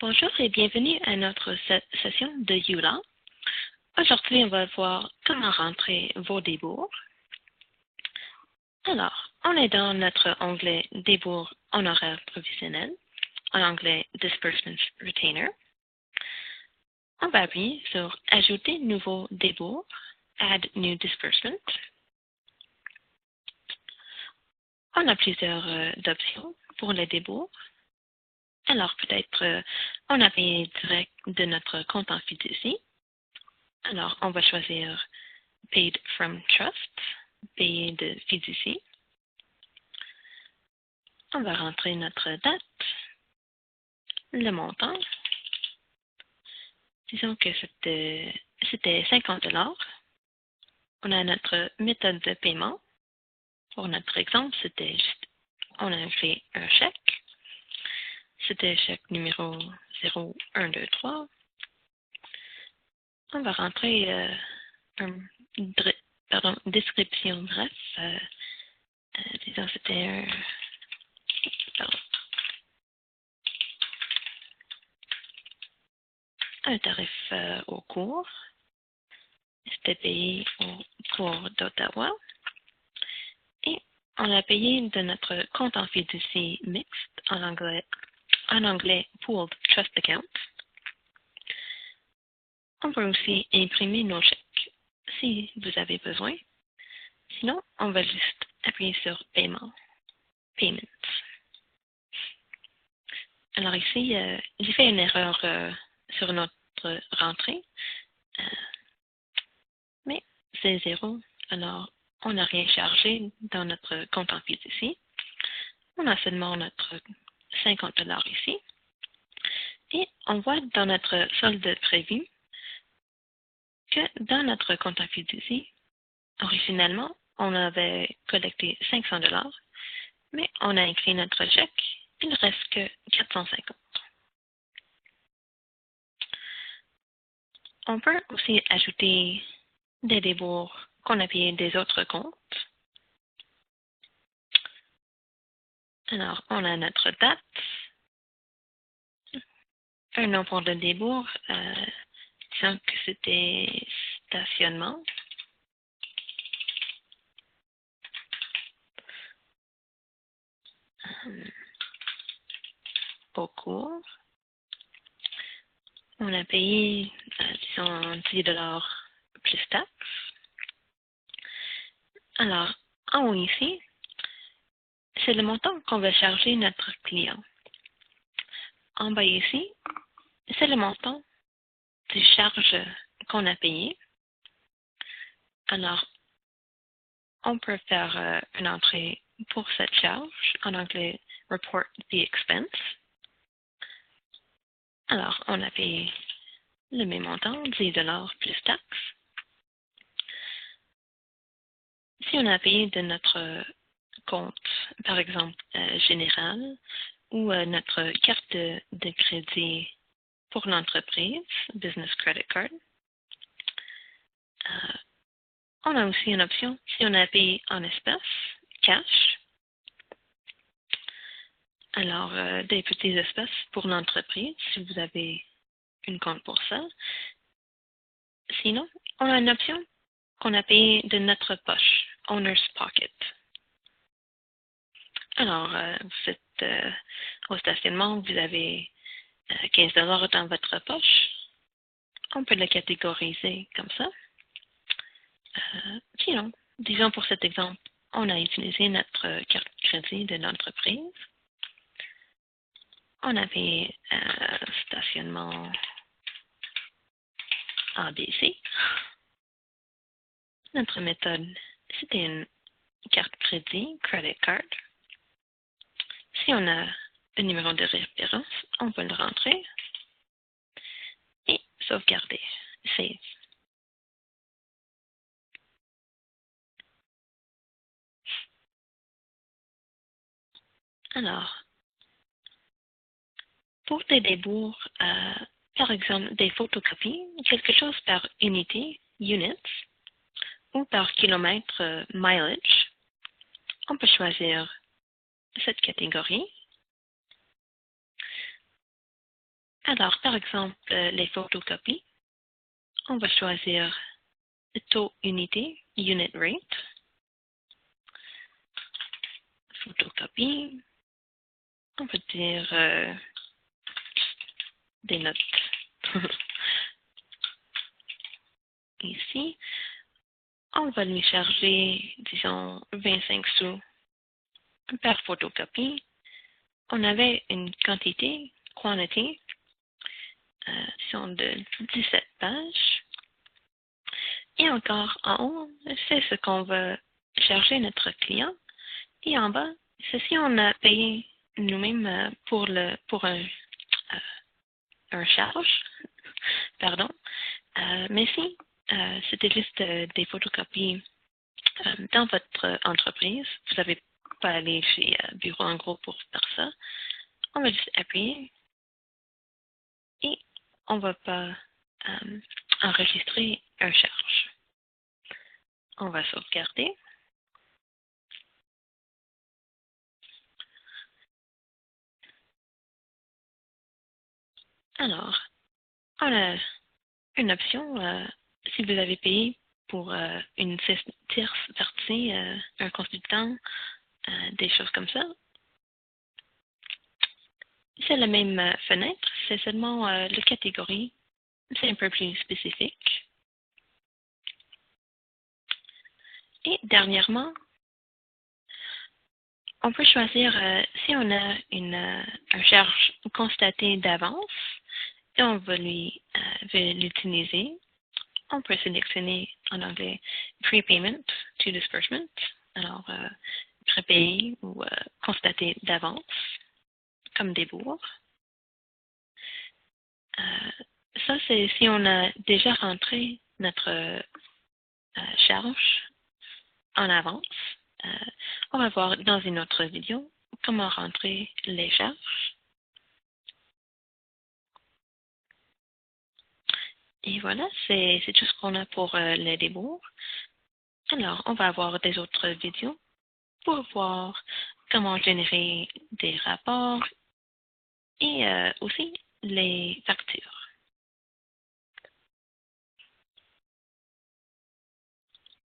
Bonjour et bienvenue à notre session de EULA. Aujourd'hui, on va voir comment rentrer vos débours. Alors, on est dans notre onglet débours honoraires provisionnels, en anglais Disbursements Retainer. On va appuyer sur Ajouter nouveau débours, Add New Disbursement. On a plusieurs options pour les débours. Alors, peut-être, on a payé direct de notre compte en fiducie. Alors, on va choisir Paid from Trust, payé de fiducie. On va rentrer notre date, le montant. Disons que c'était 50 $. On a notre méthode de paiement. Pour notre exemple, c'était juste, on a fait un chèque. C'était chèque numéro 0123. On va rentrer description bref. Disons c'était un tarif au cours. C'était payé au cours d'Ottawa. Et on l'a payé de notre compte en fiducie mixte, en anglais Pooled Trust Account. On peut aussi imprimer nos chèques si vous avez besoin. Sinon, on va juste appuyer sur Paiement, Payments. Alors ici, j'ai fait une erreur sur notre rentrée, mais c'est 0. Alors, on n'a rien chargé dans notre compte en fiducie. On a seulement notre 50 $ ici. Et on voit dans notre solde prévu que dans notre compte en fiducie, originellement, on avait collecté 500 $, mais on a écrit notre chèque, il ne reste que 450. On peut aussi ajouter des débours qu'on a payés des autres comptes. Alors, on a notre date, un nom pour le débours, disons que c'était stationnement. Au cours. On a payé, disons, 10 $ plus taxes. Alors, en haut ici, c'est le montant qu'on va charger notre client. En bas ici, c'est le montant des charges qu'on a payé. Alors, on peut faire une entrée pour cette charge, en anglais Report the Expense. Alors, on a payé le même montant, 10 $ plus taxes. Si on a payé de notre compte, par exemple, général, ou notre carte de crédit pour l'entreprise, Business Credit Card, on a aussi une option si on a payé en espèces, cash. Alors, des petites espèces pour l'entreprise, si vous avez une compte pour ça. Sinon, on a une option qu'on a payé de notre poche, Owner's Pocket. Alors, vous êtes au stationnement, vous avez 15 $ dans votre poche. On peut le catégoriser comme ça. Sinon, disons pour cet exemple, on a utilisé notre carte de crédit de l'entreprise. On avait stationnement ABC. Notre méthode, c'était une carte crédit, credit card. Si on a un numéro de référence, on peut le rentrer et sauvegarder. Save. Alors, pour des débours, par exemple des photocopies, quelque chose par unité, units, ou par kilomètre, mileage, on peut choisir cette catégorie. Alors, par exemple, les photocopies, on va choisir le taux unité, unit rate, photocopie, on peut dire des notes ici. On va lui charger, disons, 25 sous par photocopie. On avait une quantité, disons, de 17 pages. Et encore en haut, c'est ce qu'on va charger notre client. Et en bas, c'est si on a payé nous-mêmes pour un charge, pardon. Mais si c'était juste des photocopies dans votre entreprise, vous n'avez pas aller chez Bureau en gros pour faire ça, on va juste appuyer et on ne va pas enregistrer un charge. On va sauvegarder. Alors, on a une option, si vous avez payé pour une tierce partie, un consultant, des choses comme ça. C'est la même fenêtre, c'est seulement la catégorie, c'est un peu plus spécifique. Et dernièrement, on peut choisir si on a un charge constaté d'avance et on veut l'utiliser. On peut sélectionner en anglais Prepayment to Disbursement, alors prépayé ou constaté d'avance comme débours. Ça, c'est si on a déjà rentré notre charge en avance. On va voir dans une autre vidéo comment rentrer les charges. Et voilà, c'est tout ce qu'on a pour les débours. Alors, on va avoir des autres vidéos pour voir comment générer des rapports et aussi les factures.